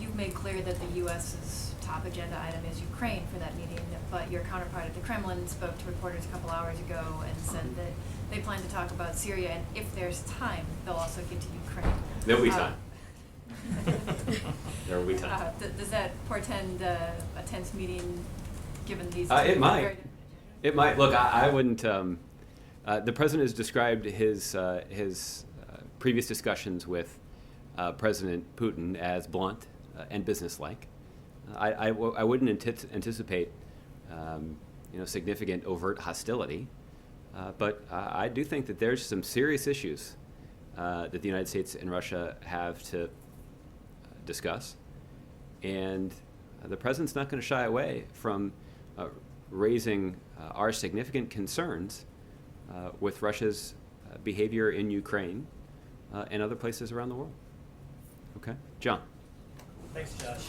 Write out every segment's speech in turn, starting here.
You've made clear that the U.S.'s top agenda item is Ukraine for that meeting, but your counterpart at the Kremlin spoke to reporters a couple hours ago and said that they plan to talk about Syria, and if there's time, they'll also get to Ukraine. There'll be time. There will be time. Does that portend a tense meeting, given these? It might. It might. Look, I wouldn't. The president has described his previous discussions with President Putin as blunt and businesslike. I wouldn't anticipate significant overt hostility, but I do think that there's some serious issues that the United States and Russia have to discuss, and the president's not going to shy away from raising our significant concerns with Russia's behavior in Ukraine and other places around the world. Okay, John. Thanks, Josh.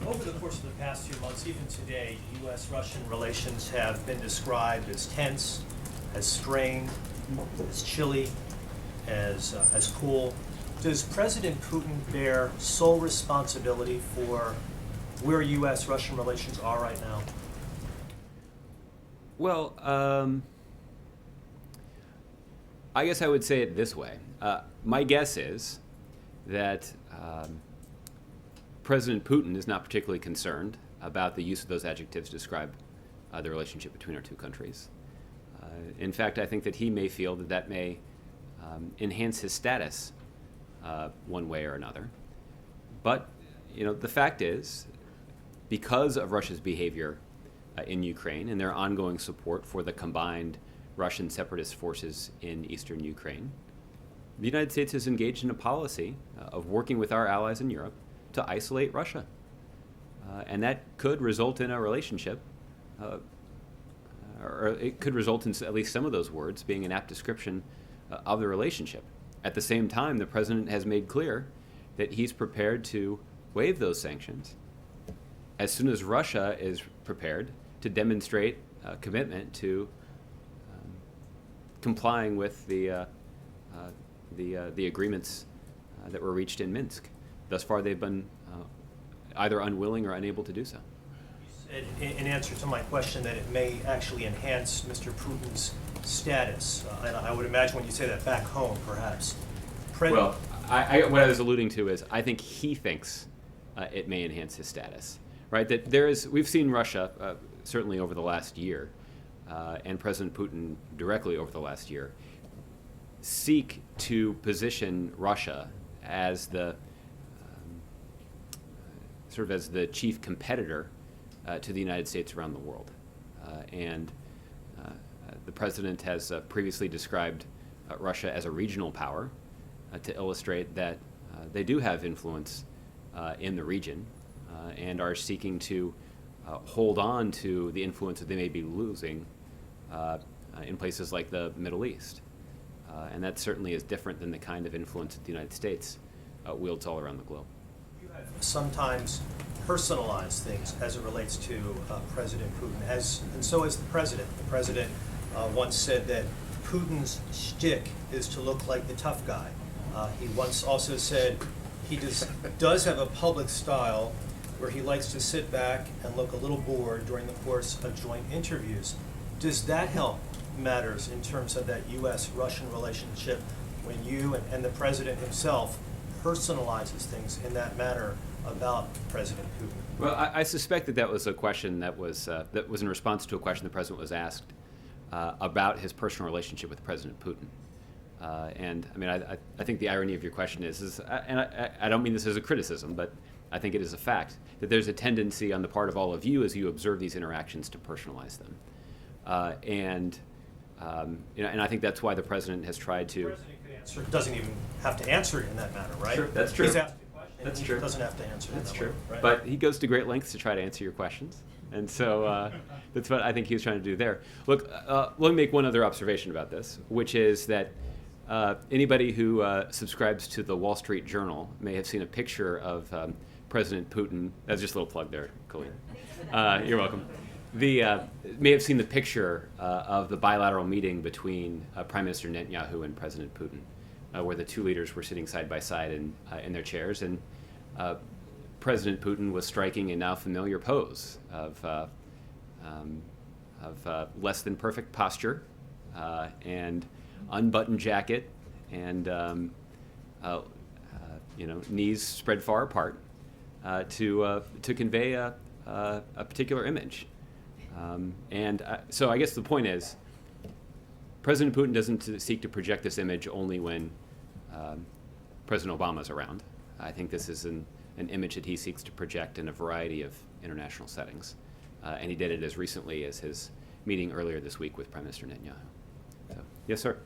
Over the course of the past few months, even today, U.S.-Russian relations have been described as tense, as strained, as chilly, as cool. Does President Putin bear sole responsibility for where U.S.-Russian relations are right now? Well, I guess I would say it this way. My guess is that President Putin is not particularly concerned about the use of those adjectives to describe the relationship between our two countries. In fact, I think that he may feel that that may enhance his status one way or another. But, the fact is, because of Russia's behavior in Ukraine and their ongoing support for the combined Russian separatist forces in eastern Ukraine, the United States has engaged in a policy of working with our allies in Europe to isolate Russia. And that could result in a relationship, or it could result in at least some of those words being an apt description of the relationship. At the same time, the president has made clear that he's prepared to waive those sanctions as soon as Russia is prepared to demonstrate a commitment to complying with the agreements that were reached in Minsk. Thus far, they've been either unwilling or unable to do so. You said, in answer to my question, that it may actually enhance Mr. Putin's status. And I would imagine when you say that back home, perhaps. Well, what I was alluding to is I think he thinks it may enhance his status, right? That we've seen Russia certainly over the last year, and President Putin directly over the last year, seek to position Russia as the as the chief competitor to the United States around the world. And the president has previously described Russia as a regional power to illustrate that they do have influence in the region and are seeking to hold on to the influence that they may be losing in places like the Middle East. And that certainly is different than the kind of influence that the United States wields all around the globe. You have sometimes personalized things as it relates to President Putin, and so has the president. The president once said that Putin's shtick is to look like the tough guy. He once also said he does have a public style where he likes to sit back and look a little bored during the course of joint interviews. Does that help matters in terms of that U.S.-Russian relationship when you and the president himself personalizes things in that manner about President Putin? Well, I suspect that was a question that was in response to a question the president was asked about his personal relationship with President Putin. And I mean, I think the irony of your question is and I don't mean this as a criticism, but I think it is a fact that there's a tendency on the part of all of you as you observe these interactions to personalize them. And I think that's why the president has tried to. The president could answer, doesn't even have to answer it in that manner, right? Sure, that's true. He's asked a question. That's he true. Doesn't have to answer it. That's that true. way, right? But he goes to great lengths to try to answer your questions, and so that's what I think he was trying to do there. Look, let me make one other observation about this, which is that anybody who subscribes to the Wall Street Journal may have seen a picture of President Putin. That's just a little plug there, Colleen. You're welcome. May have seen the picture of the bilateral meeting between Prime Minister Netanyahu and President Putin, where the two leaders were sitting side by side in their chairs. And President Putin was striking a now familiar pose of less than perfect posture and unbuttoned jacket and knees spread far apart to convey a particular image. So I guess the point is, President Putin doesn't seek to project this image only when President Obama's around. I think this is an image that he seeks to project in a variety of international settings. And he did it as recently as his meeting earlier this week with Prime Minister Netanyahu. So, yes, sir.